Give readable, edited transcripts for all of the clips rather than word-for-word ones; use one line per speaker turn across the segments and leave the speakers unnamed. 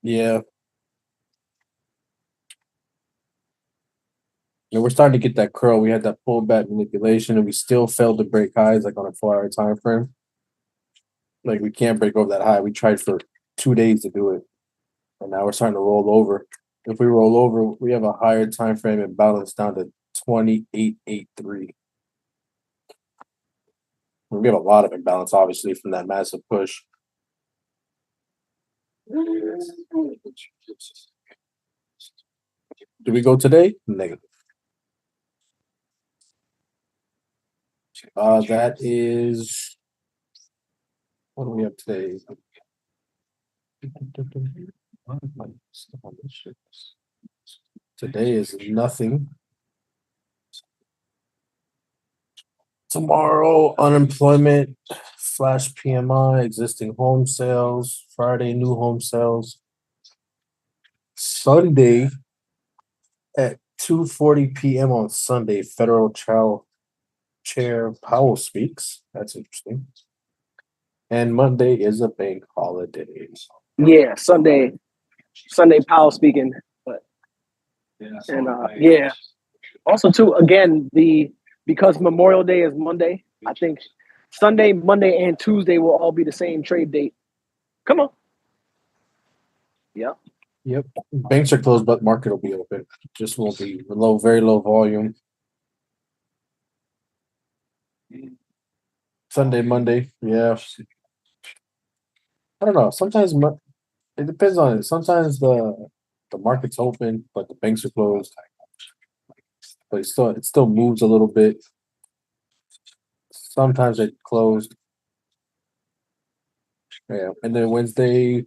Yeah. And we're starting to get that curl. We had that pullback manipulation, and we still failed to break highs like on a 4-hour time frame. Like we can't break over that high. We tried for 2 days to do it, and now we're starting to roll over. If we roll over, we have a higher time frame and balance down to 28.83. We have a lot of imbalance, obviously, from that massive push. Do we go today? Negative. That is, what do we have today? Today is nothing. Tomorrow, unemployment, flash PMI, existing home sales, Friday, new home sales. Sunday at 2:40 p.m. on Sunday, federal chair Powell speaks. That's interesting. And Monday is a bank holiday.
Yeah, Sunday Powell speaking, but and yeah. Also too, again, because Memorial Day is Monday, I think Sunday, Monday, and Tuesday will all be the same trade date. Come on. Yep.
Yep. Banks are closed, but market will be open. Just won't be low, very low volume. Sunday, Monday, yeah. I don't know. Sometimes it depends on it. Sometimes the market's open, but the banks are closed. But it still moves a little bit. Sometimes it closed. Yeah, and then Wednesday,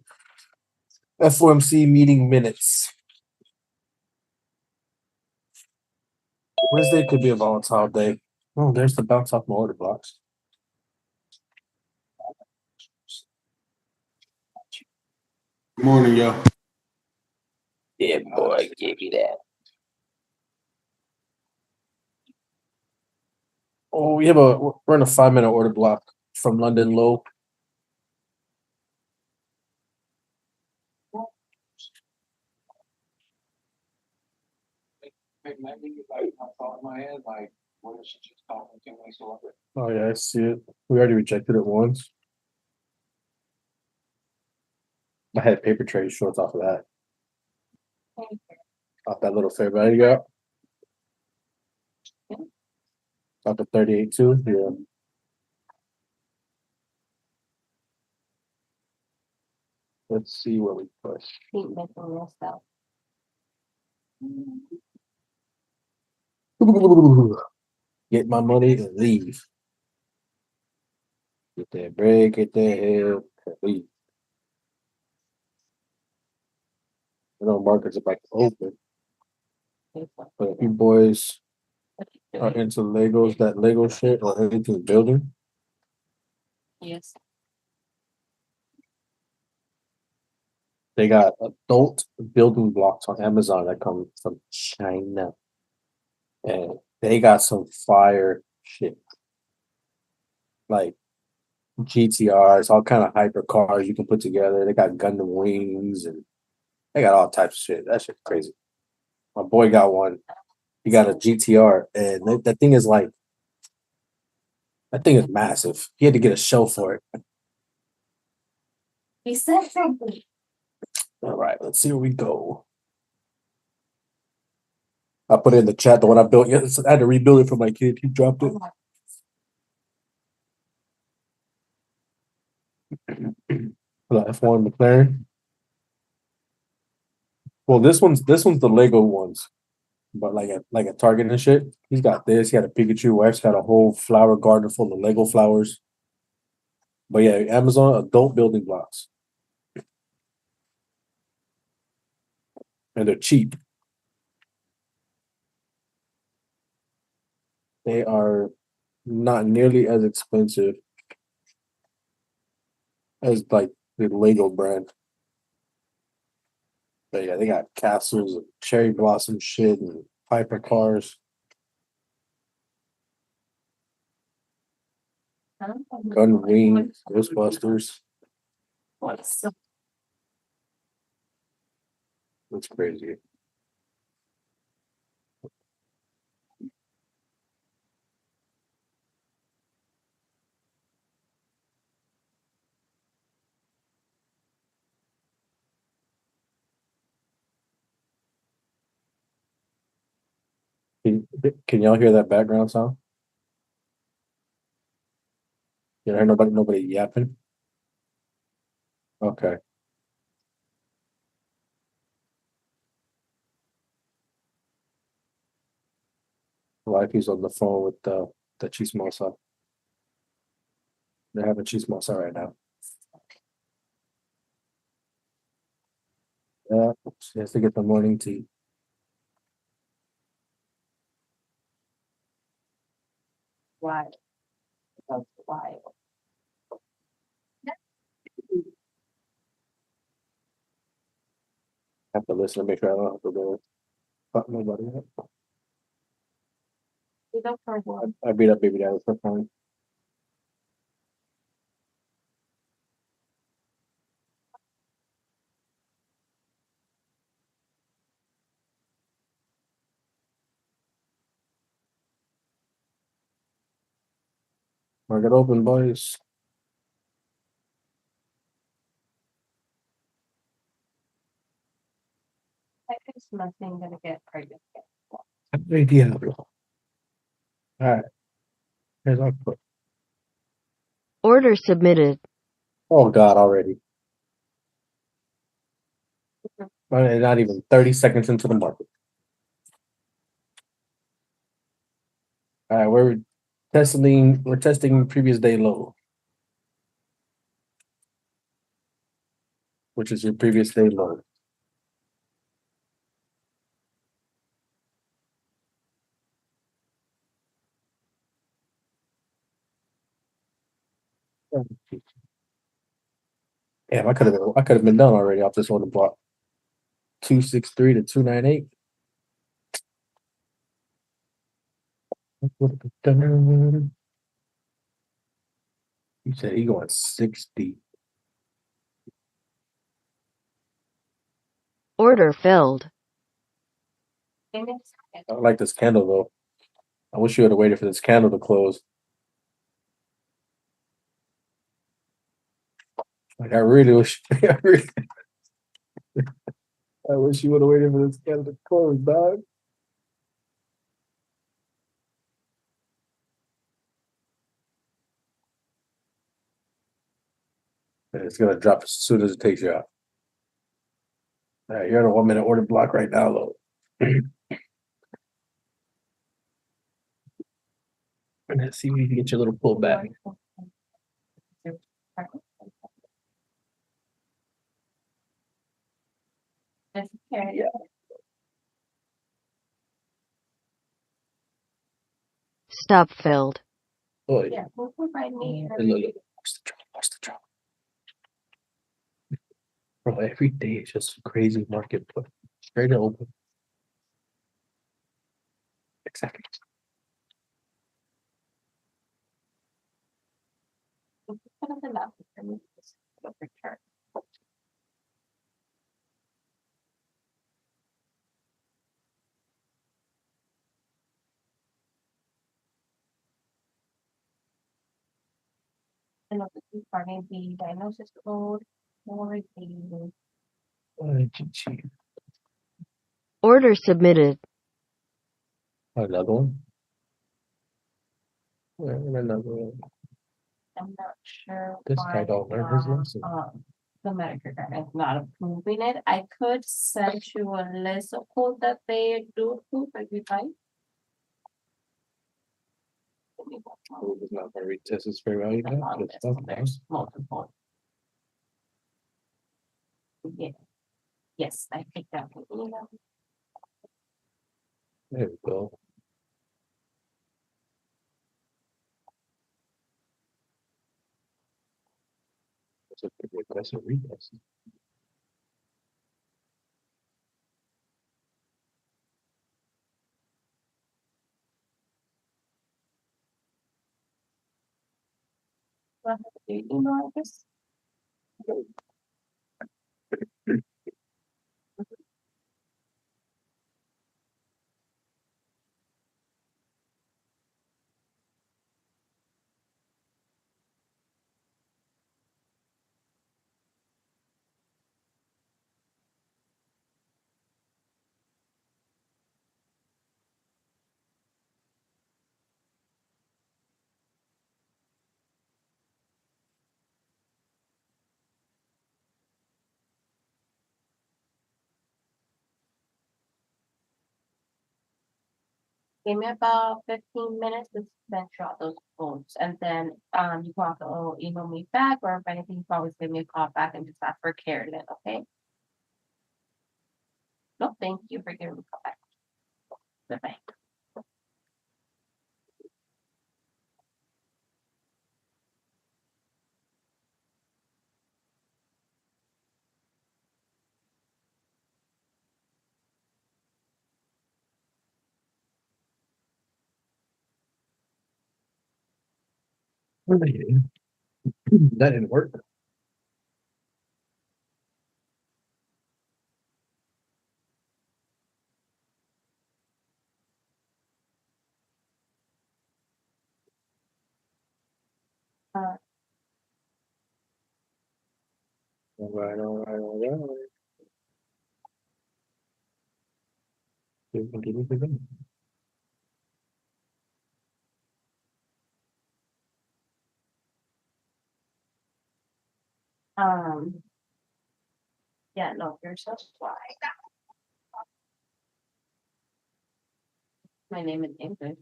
FOMC meeting minutes. Wednesday could be a volatile day. Oh, there's the bounce off my order blocks.
Good morning, yo.
Yeah, boy, give you that.
Oh, we're in a 5-minute order block from London low. Oh yeah, I see it. We already rejected it once. I had paper trade shorts off of that. Off that little fair value gap. Off the 38 too. Yeah. Let's see what we push. Get my money and leave. Get that bread, get that hell, and leave. I know markets are about to open. But if you boys are into Legos, that Lego shit or anything building,
Yes.
they got adult building blocks on Amazon that come from China. And they got some fire shit. Like GTRs, all kind of hyper cars you can put together. They got Gundam wings and they got all types of shit. That shit's crazy. My boy got one. He got a GTR, and that thing is like, that thing is massive. He had to get a shell for it.
He said something.
All right, let's see where we go. I put it in the chat, the one I built. Yes, I had to rebuild it for my kid. He dropped it. F1 McLaren. Well, this one's the Lego ones, but like a Target and shit. He's got this. He got a Pikachu. Wife's got a whole flower garden full of Lego flowers. But yeah, Amazon adult building blocks, and they're cheap. They are not nearly as expensive as like the Lego brand. But yeah, they got castles and cherry blossom shit and hyper cars. Gun Wing, Ghostbusters. That's crazy. Can y'all hear that background sound? You hear nobody yapping? Okay. Wifey's on the phone with the chismosa. They're having chismosa right now. Yeah, she has to get the morning tea.
Why? That's why.
Have to listen to make sure I don't have to go fuck nobody up.
You don't for what?
I beat up baby daddy for fun. Market open, boys.
I guess nothing gonna get pregnant.
Hey, Diablo. All right. Here's our put.
Order submitted.
Oh God, already. Not even 30 seconds into the market. All right, we're testing previous day low. Which is your previous day low. Damn, I could have been done already off this order block. 263 to 298. You said he going 60.
Order filled.
Give me a
I
second.
like this candle though. I wish you would have waited for this candle to close. Like I really wish I wish you would have waited for this candle to close, dog. And it's gonna drop as soon as it takes you out. All right, you're on a 1 minute order block right now, though. And let's see if you can get your little pullback.
That's okay.
Yeah.
Stop filled.
Oh,
Yeah, we'll provide me.
look. Watch the drop. Bro, every day it's just crazy market, but straight to open. Exactly.
Kind of enough for me to return. And of the regarding the diagnosis code or the
Order submitted.
Another one. Another one.
I'm not sure
This
why
guy don't learn his lesson.
the Medicare guy is not approving it. I could send you a list of codes that they do approve every time. Let me go through
Oh, it's not very test is very value.
the long list. There's multiple. Yeah. Yes, I picked up the email.
There we go. That's a pretty aggressive retest.
Do I have the email address? Give me about 15 minutes to venture out those votes, and then you can also email me back, or if anything, you can always give me a call back and just ask for Carolyn, okay? No, thank you for giving me a call back. Bye-bye.
That didn't work.
Uh,
All right. Give me.
um, yeah, no, you're so fly. My name is English.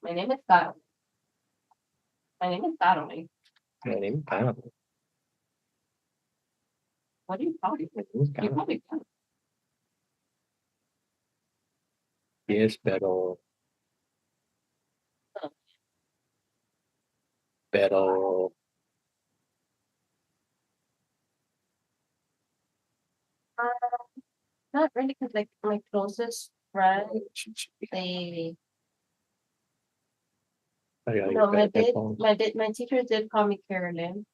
My name is Carol. My name is Carolyn.
My name is Kyle.
What do you call me?
My name is
You
Kyle.
call me Carol.
Yes, pero. Pero.
Not really, because like my closest friend, they
I gotta
no,
get better headphones.
my teacher did call me Carolyn.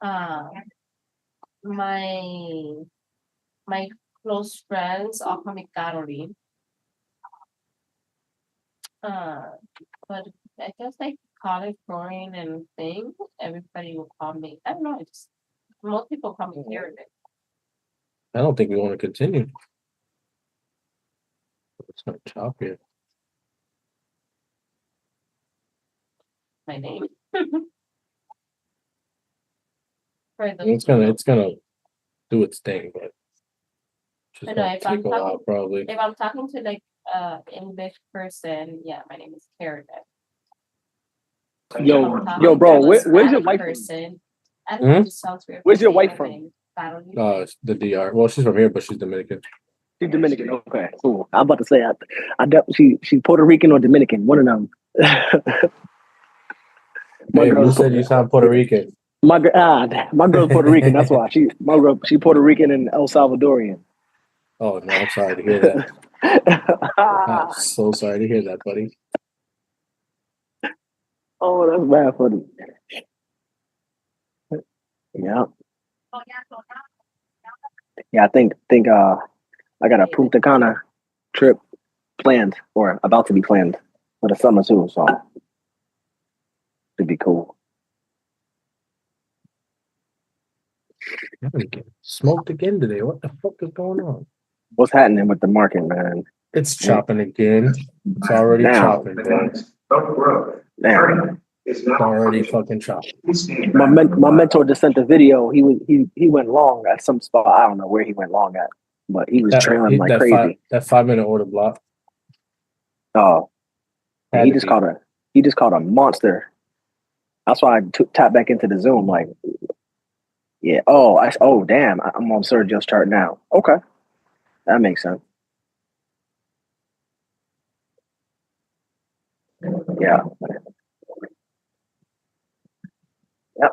Uh, my my close friends all call me Caroline. Uh, but I guess like college growing and things, everybody will call me. I don't know. It's most people call me Carolyn.
I don't think we want to continue. It's not chop here.
My name. For those
It's
who
gonna
know.
do its thing, but just
I know,
gonna
if I'm
take a while
talking-
probably.
If I'm talking to like English person, yeah, my name is Carolyn.
Yo, bro, where's your wife from?
Person, I don't know, it just sounds weird.
Where's your
saying
wife
my
from?
name is Caroline.
It's the DR. Well, she's from here, but she's Dominican.
She's Dominican. Okay, cool. I'm about to say she's Puerto Rican or Dominican, one of them.
Babe, you said you sound Puerto Rican.
My girl's Puerto Rican. That's why she Puerto Rican and El Salvadorian.
Oh no, I'm sorry to hear that. I'm so sorry to hear that, buddy.
Oh, that's bad funny. Yeah. Yeah, I think I got a Punta Cana trip planned or about to be planned for the summer too, so it'd be cool.
I'm gonna get smoked again today. What the fuck is going on?
What's happening with the market, man?
It's chopping again. It's already chopping, bro.
Damn.
It's already fucking chopping.
My mentor just sent a video. He went long at some spot. I don't know where he went long at, but he was trailing like crazy.
That 5-minute order block.
Oh, and he just caught a monster. That's why I tapped back into the Zoom. Like, yeah. Oh, damn. I'm on Sergio's chart now. Okay, that makes sense. Yeah. Yep.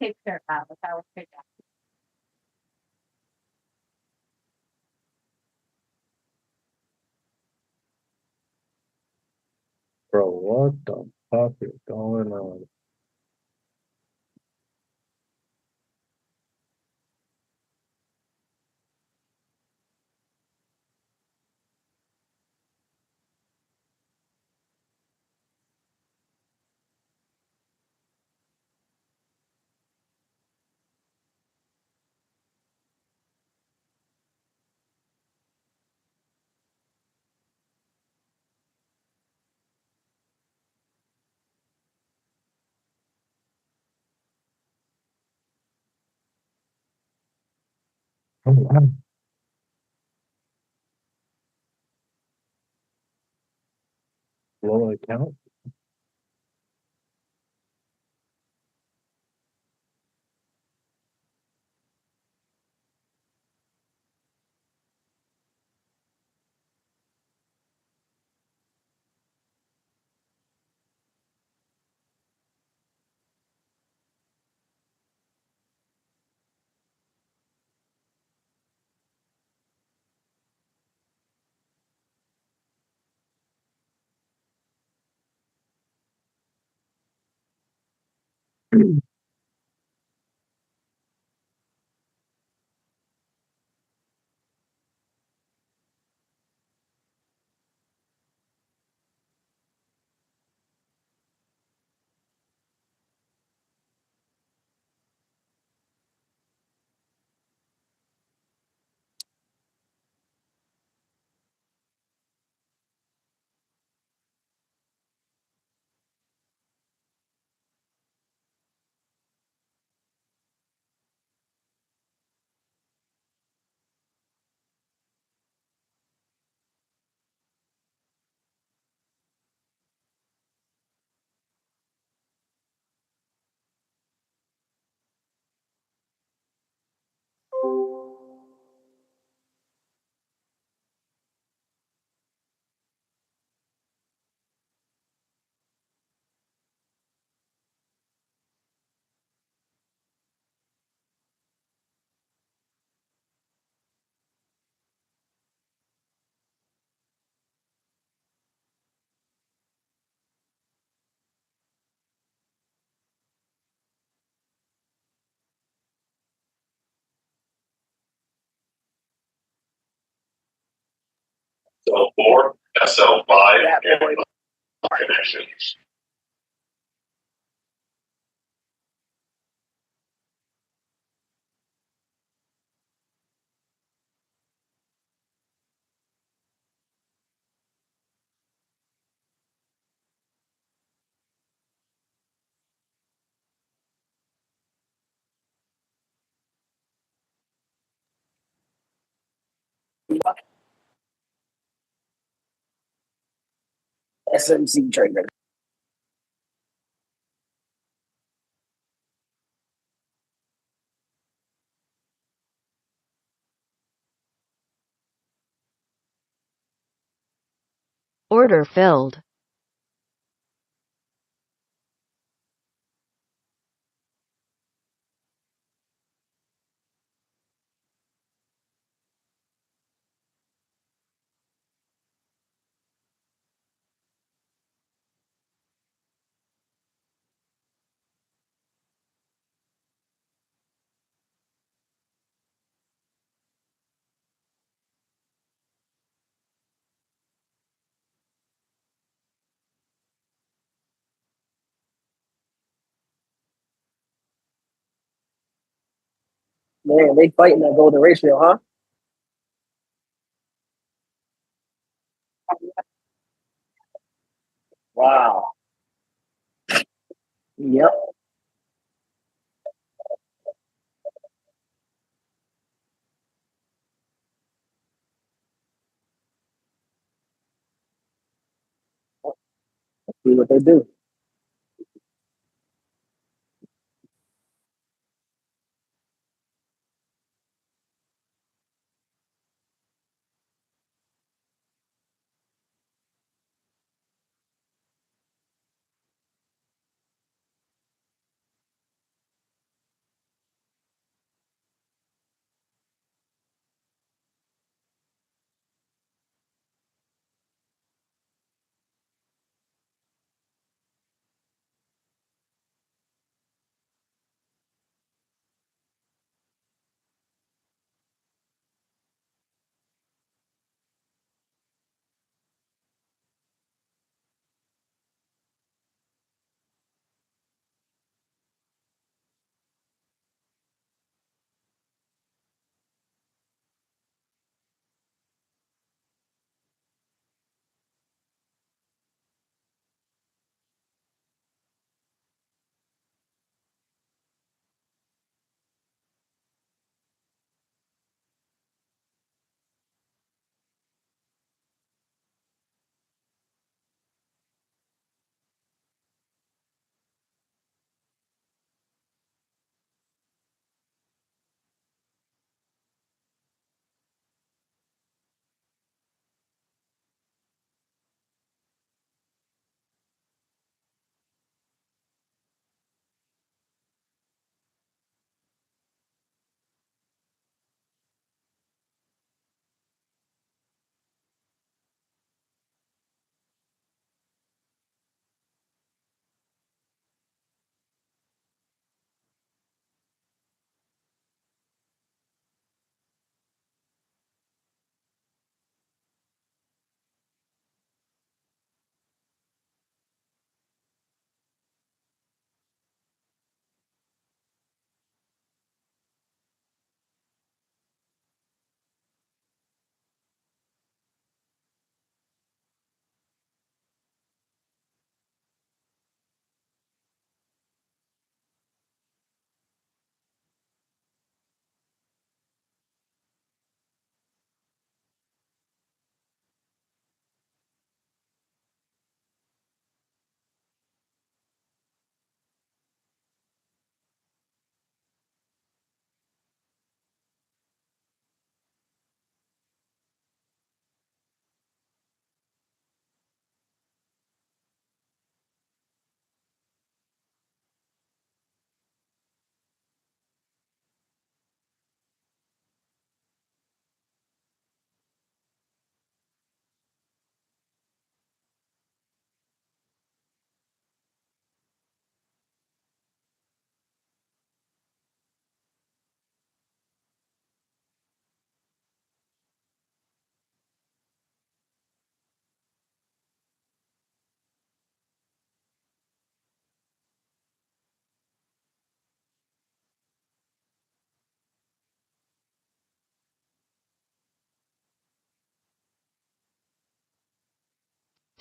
Take care of it. I will figure out.
Bro, what the fuck is going on? Oh, wow. Low account?
SL4, SL5
That boy.
connections.
SMC trader.
Order filled.
Man, they fighting that golden ratio, huh? Wow. Yep. See what they do.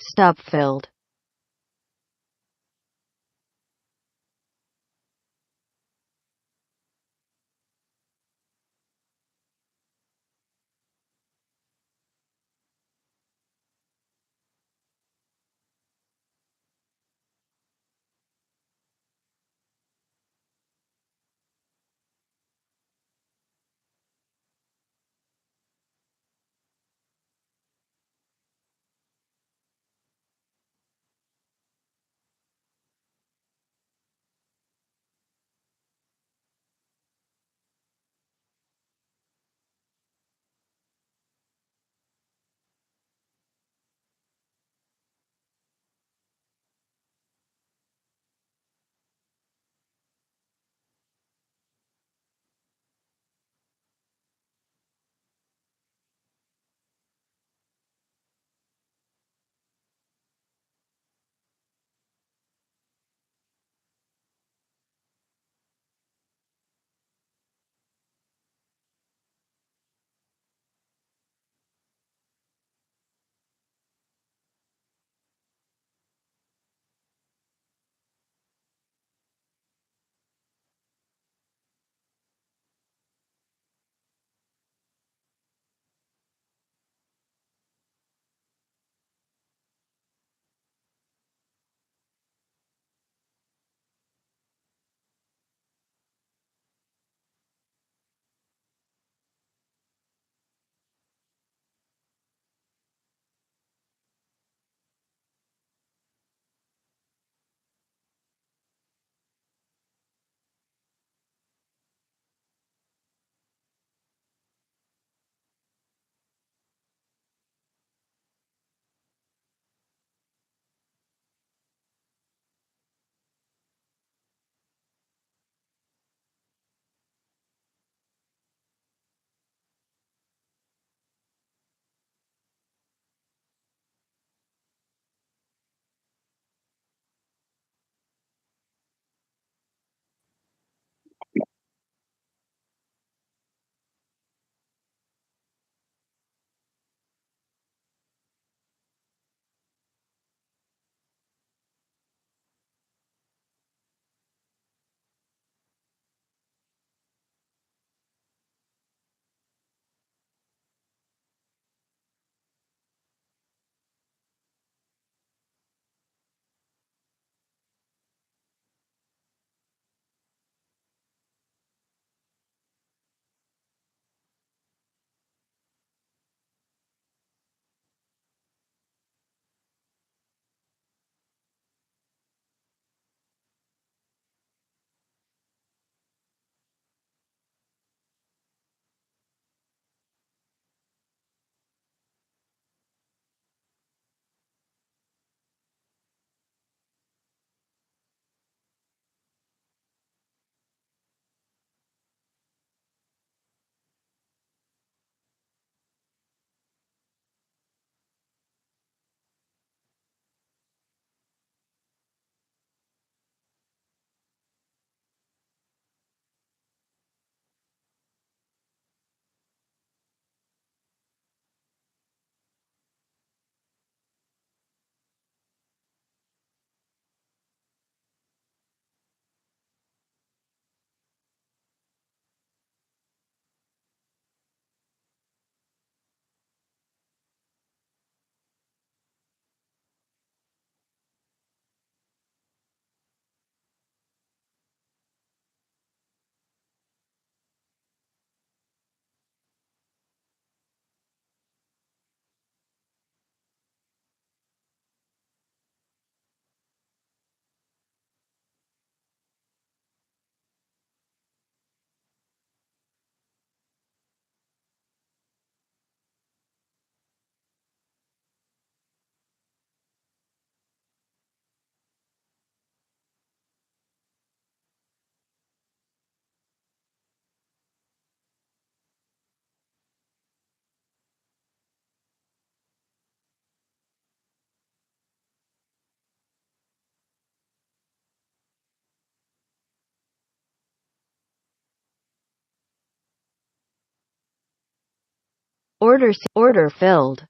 Stub filled. Order filled.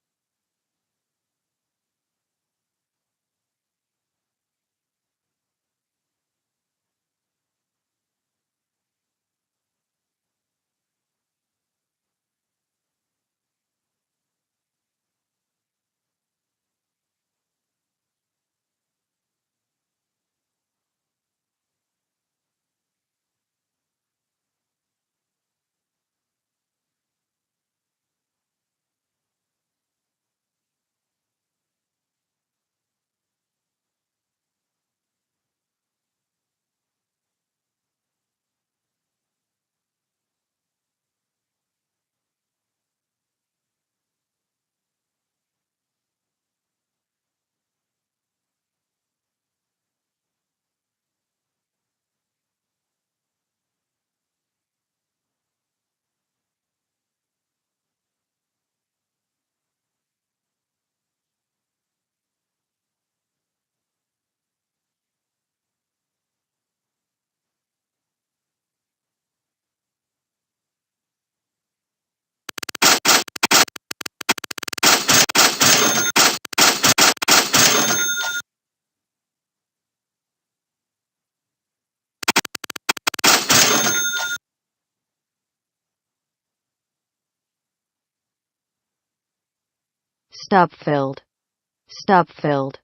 Stub filled. Stub filled.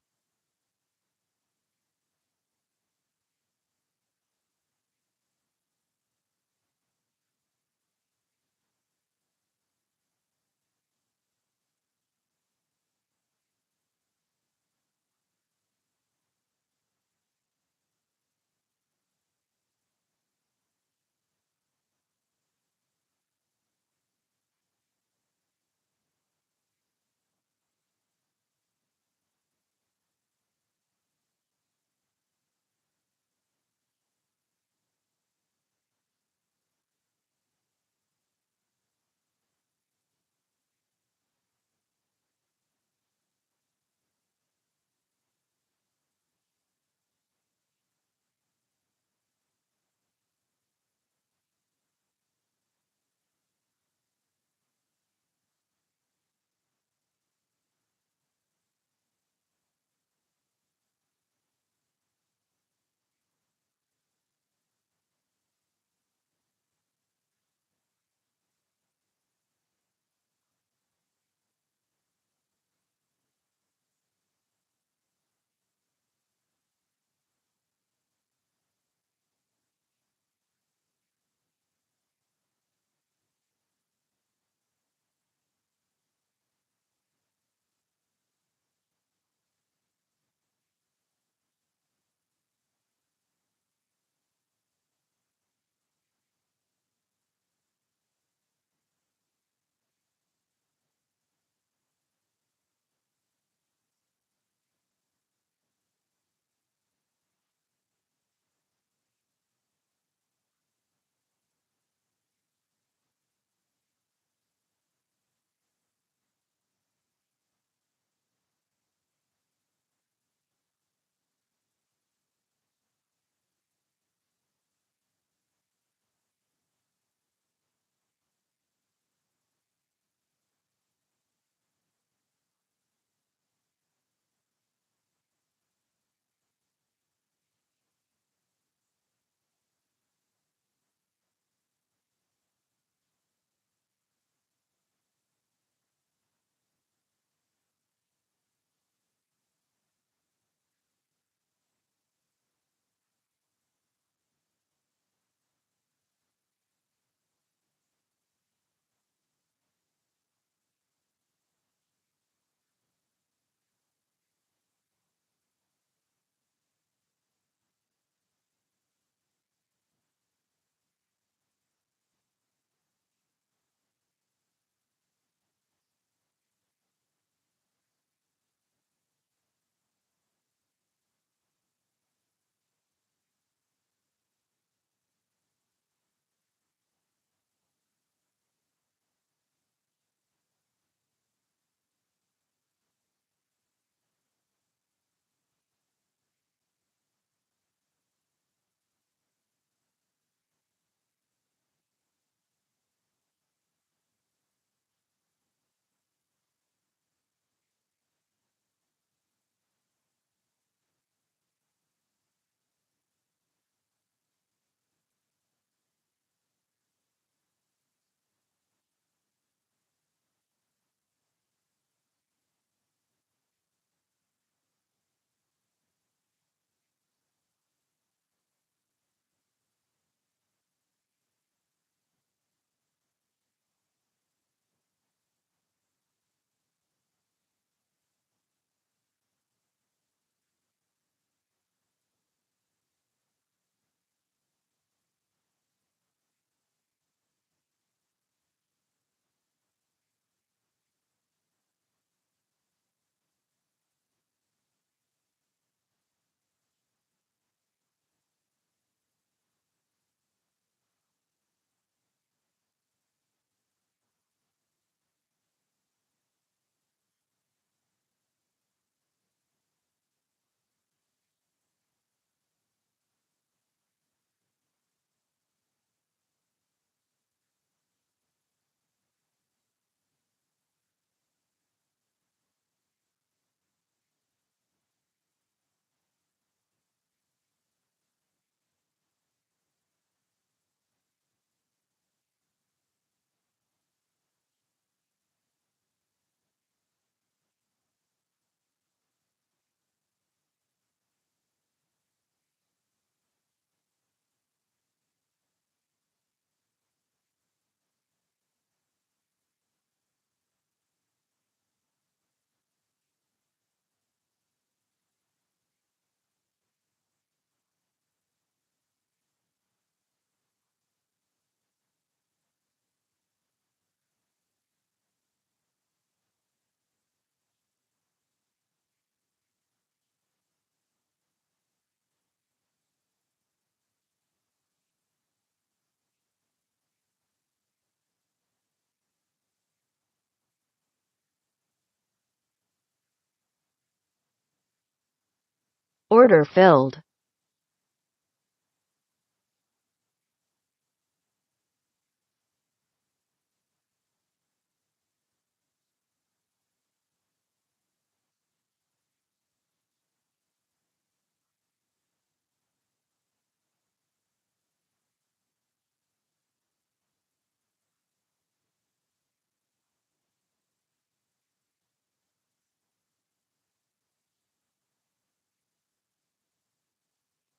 Order filled.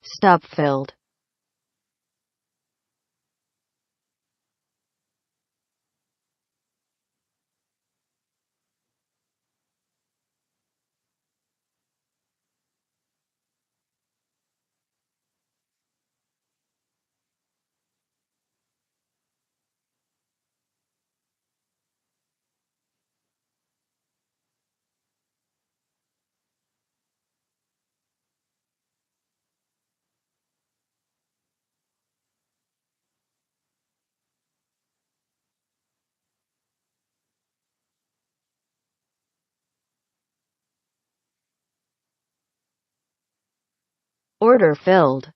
Stub filled. Order filled.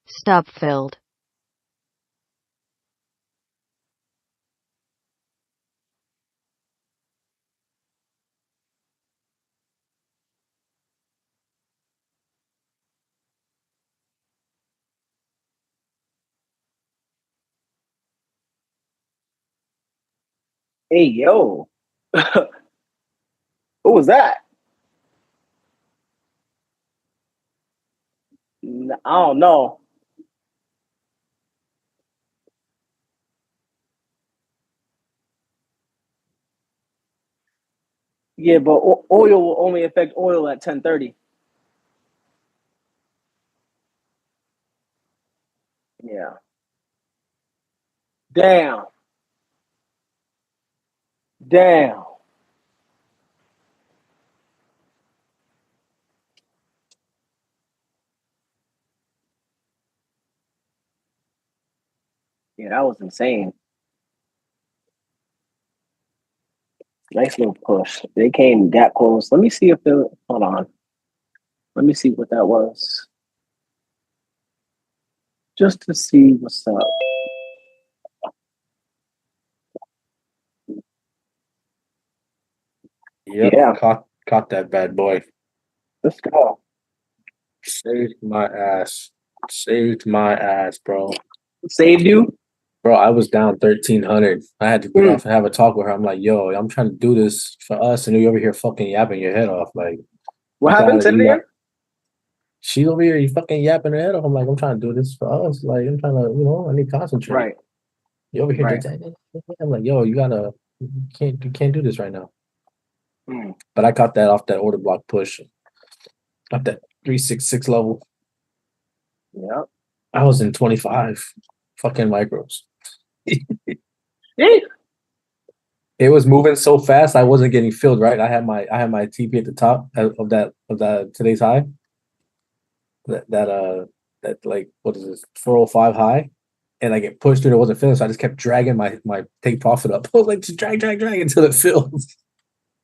Stub filled.
Hey, yo. Who was that? I don't know. Yeah, but oil will only affect oil at 10:30. Yeah. Damn. Damn. Yeah, that was insane. Nice little push. They came that close. Let me see if the hold on. Let me see what that was. Just to see what's up.
Yep,
Yeah,
caught that bad boy.
let's go.
Saved my ass. Saved my ass, bro.
Saved you?
Bro, I was down 1,300. I had to get
Mm.
off and have a talk with her. I'm like, yo, I'm trying to do this for us, and you over here fucking yapping your head off. Like,
What
you
happened?
gotta,
Say it
you got.
again?
She's over here, you fucking yapping her head off. I'm like, I'm trying to do this for us. Like, I'm trying to, I need to concentrate.
Right,
You over here,
right.
I'm like, yo, you can't do this right now.
Mm.
But I caught that off that order block push. Got that 366 level.
Yeah.
I was in 25 fucking micros.
Hey.
It was moving so fast I wasn't getting filled, right? I had my TP at the top of that today's high. That like what is this 405 high, and I get pushed through. It wasn't filling, so I just kept dragging my take profit up. I was like, just drag until it fills.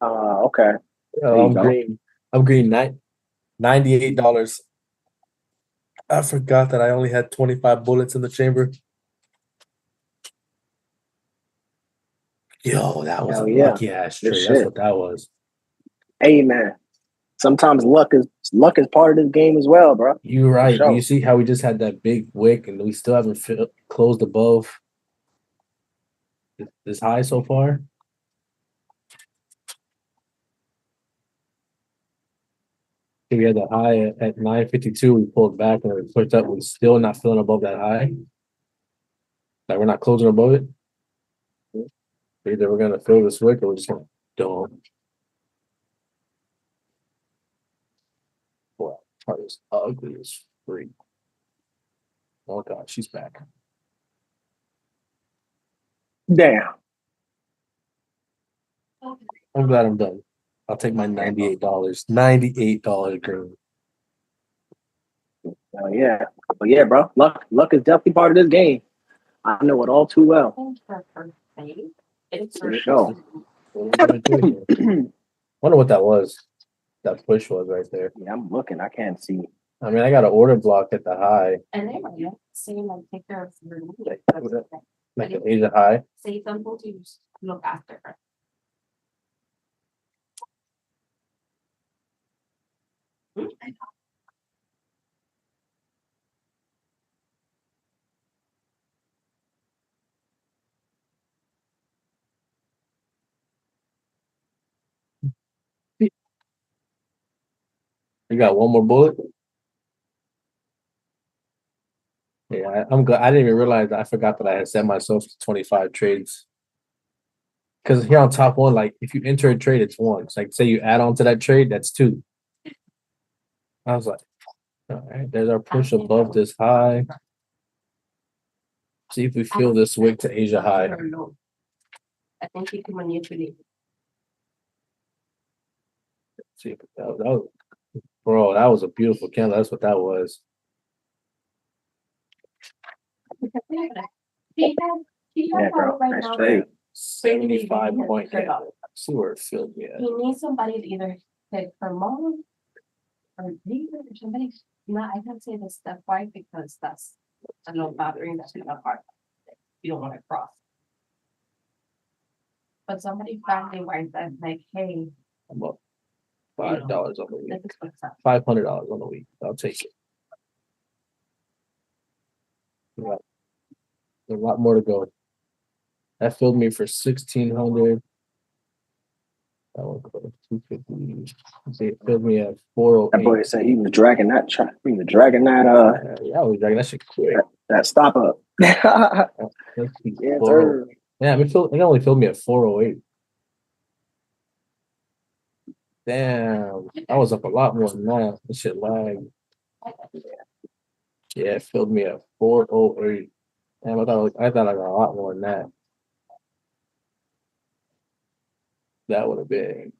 Okay. There you
I'm
go.
green. I'm green. $98. I forgot that I only had 25 bullets in the chamber. Yo, that was a
Hell yeah.
lucky ass
Good
trade. That's
shit.
what that was.
Hey man. Sometimes luck is part of this game as well, bro.
You're
For
right. You
sure.
see how we just had that big wick and we still haven't closed above this high so far? We had that high at 952. We pulled back and we pushed up. We're still not filling above that high. Like we're not closing above it. Either we're gonna fill this wick or we're just gonna dump. Boy, chart is ugly as freak. Oh god, she's back.
Damn.
I'm glad I'm done. I'll take my $98. $98 green.
Oh yeah. But yeah, bro. Luck is definitely part of this game. I know it all too well.
Thanks for first base. It's
For
for
sure.
What are we gonna do here? Wonder what that was. That push was right there.
Yeah, I'm looking. I can't see.
I mean, I got an order block at the high,
And they might say like take care of your
like an Asia high.
say something to just look after her.
You got one more bullet? Yeah, I'm glad. I didn't even realize I forgot that I had set myself to 25 trades. Because here on top one, like if you enter a trade, it's one. It's like say you add on to that trade, that's two. I was like, all right, there's our push above this high. See if we feel this wick to Asia high.
I think you can manipulate.
See if that was, bro, that was a beautiful candle. That's what that was.
Yeah, bro. Nice trade.
75 point. See where it filled me at.
He needs somebody to either take her mom or David or somebody. No, I can't say the step wife because that's a little bothering. That's not hard. You don't want to cross. But somebody family wise that's like, hey,
I'm up $5 on the week.
this is what's up.
$500 on the week. I'll take it. Right. There's a lot more to go. That filled me for 1,600. That one goes 250. See, it filled me at 408.
That boy said he was dragging that
Yeah, I was dragging that shit quick.
that stop up. Yeah,
Let's see,
sir.
yeah, it only filled me at 408. Damn, I was up a lot more than that. This shit lagged. Yeah, it filled me at 408. Damn, I thought I got a lot more than that. That would have been.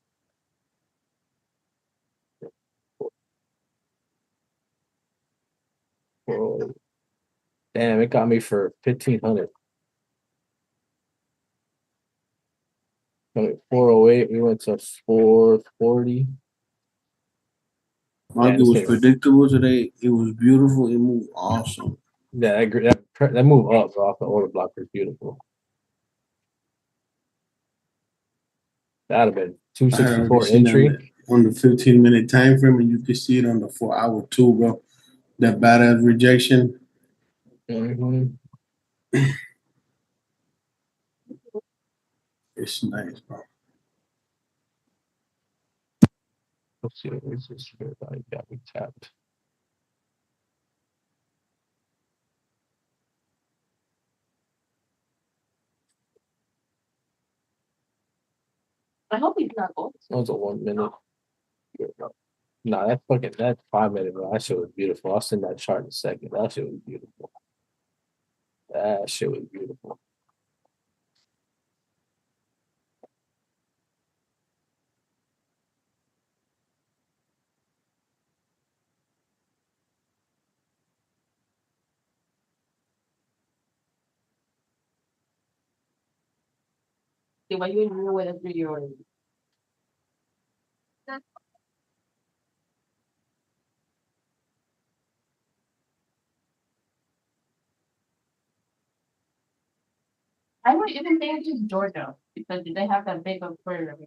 Damn, it got me for 1,500. 408, we went to 440.
Market was predictable today. It was beautiful. It moved awesome.
Yeah, that move up off the order block was beautiful. That'd have been
I had
264
already seen
entry.
on the 15-minute time frame, and you can see it on the 4-hour too, bro. That badass rejection. It's nice, bro.
Let's see what is this here. I got me tapped.
I hope he's not old.
That was a 1 minute. Nah, that 5 minute, bro. That shit was beautiful. I'll send that chart in a second. That shit was beautiful. That shit was beautiful.
See what you know with a 3-year-old. I would even think it's Georgia because they have that big aquarium.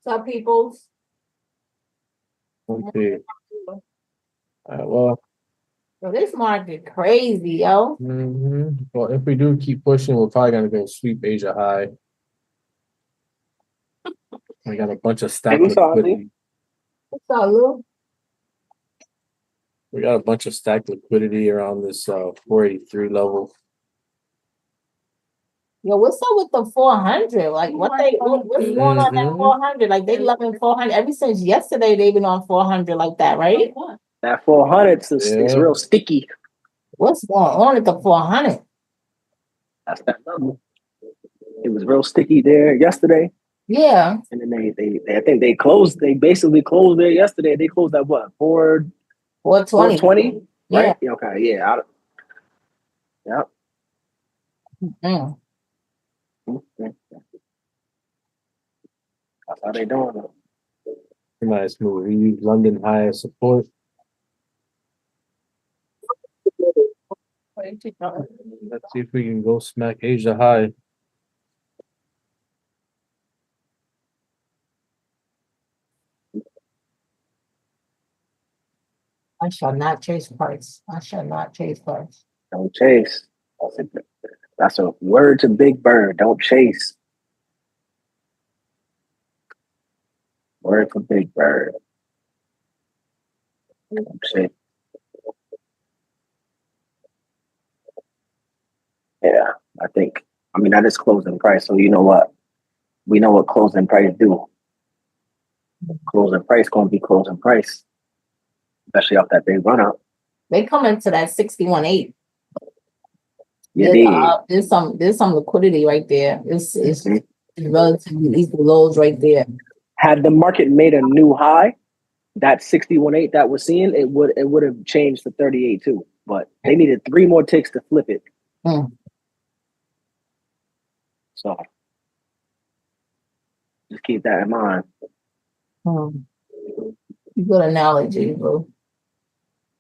up, peoples?
Okay. Well,
So this market crazy, yo.
well, if we do keep pushing, we're probably gonna go sweep Asia high. We got a bunch of stacked
what's up,
liquidity.
What's up, Lou?
We got a bunch of stacked liquidity around this 483 level.
Yo, what's up with the 400? Like, what's going on at 400? Like, they loving 400 ever since yesterday. They've been on 400 like that, right?
That 400 is real sticky.
What's going on at the 400?
That's that level. It was real sticky there yesterday.
Yeah.
And then they I think they basically closed there yesterday. They closed at what?
420.
420?
Yeah.
Right? Okay, yeah. Yeah.
Mm.
That's how they doing it.
Nice move. We use London high as support. Let's see if we can go smack Asia high.
I shall not chase price. I shall not chase price.
Don't chase. That's a word to Big Bird. Don't chase. Word for Big Bird. Don't chase. Yeah, I mean, that is closing price. So you know what? We know what closing price do. Closing price going to be closing price, especially off that big run up.
They come into that 61.8.
Yeah,
there's some liquidity right there. It's relatively equal lows right there.
Had the market made a new high, that 61.8 that we're seeing, it would have changed to 38 too. But they needed 3 more ticks to flip it. So just keep that in mind.
Good analogy, bro.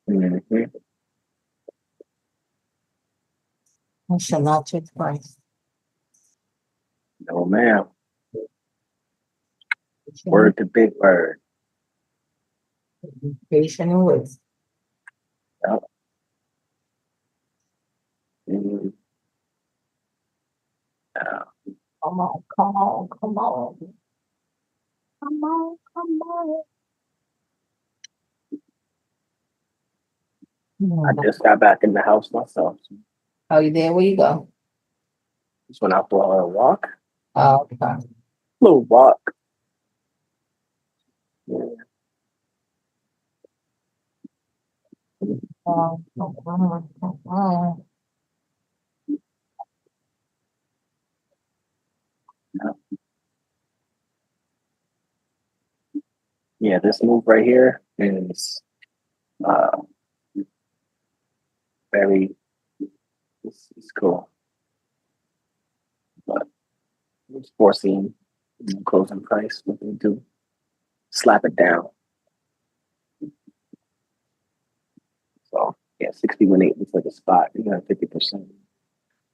Mm-hmm.
I shall not chase price.
No, ma'am. Word to Big Bird.
Patient and wait.
Yep. Mm-hmm.
Come on, come on, come on. Come on, come on.
I just got back in the house myself.
Oh, you there? Where you go?
Just went out for a little walk.
Oh, okay.
Little walk. Yeah. Yeah, this move right here is very it's cool. But it's forcing closing price what they do. Slap it down. So yeah, 61.8 looks like a spot. You got 50%.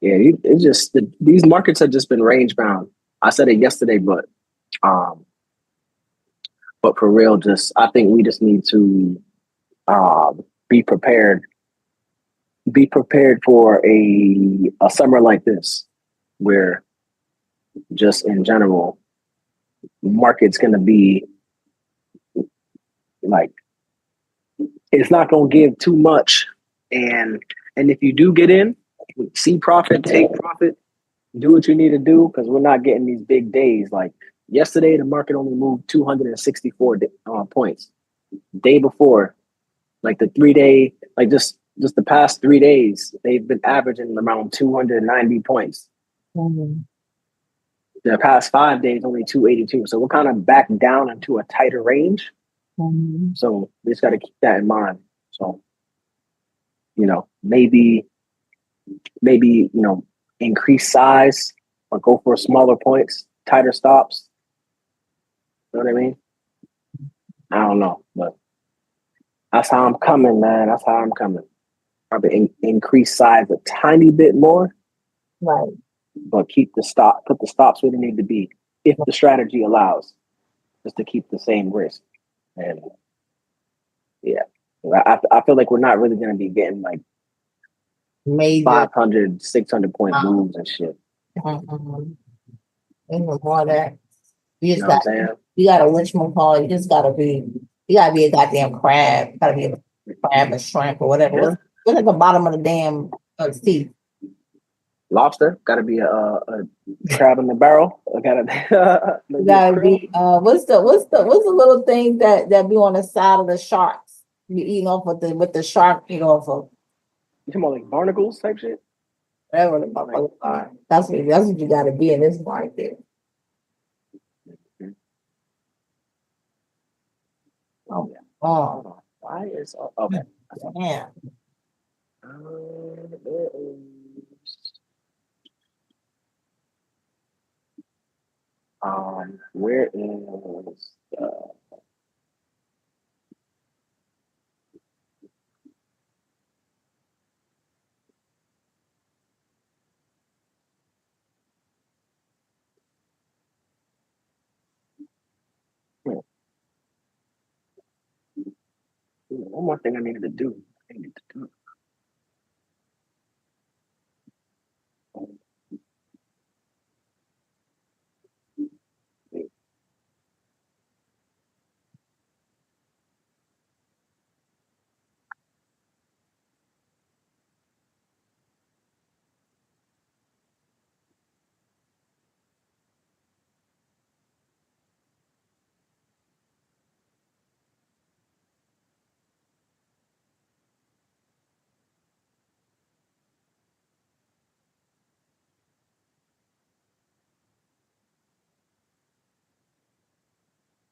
Yeah, it's just these markets have just been range bound. I said it yesterday, but for real, I think we just need to be prepared. Be prepared for a summer like this, where just in general, market's going to be like, it's not going to give too much. And if you do get in, see profit, take profit, do what you need to do, because we're not getting these big days. Like yesterday, the market only moved 264 points. Day before, like the 3-day, like just the past 3 days, they've been averaging around 290 points.
Mm-hmm.
The past 5 days, only 282. So we're kind of back down into a tighter range.
Mm-hmm.
So we just got to keep that in mind. So, maybe, increase size or go for smaller points, tighter stops. You know what I mean? I don't know, but that's how I'm coming, man. That's how I'm coming. Probably increase size a tiny bit more.
Right.
But put the stops where they need to be if the strategy allows. just to keep the same risk. And yeah, I feel like we're not really going to be getting like
Major.
500, 600 point
Uh-huh.
moves and shit.
Mhm. Ain't no more of that. You
You
just
know what
got,
I'm saying?
you got a Richmond call. You just gotta be, you gotta be a goddamn crab. Gotta be a crab or shrimp or whatever.
Yeah.
What's at the bottom of the damn teeth?
Lobster, got to be a crab in the barrel. I gotta
You gotta be. What's the little thing that be on the side of the sharks? You eating off with the shark. You know, for
You talking about like barnacles type shit?
whatever the motherfuckers are. That's what you gotta be in this market. Oh yeah. Oh
Hold on. Why is okay?
yeah.
There is, where is one more thing I needed to do. I needed to do.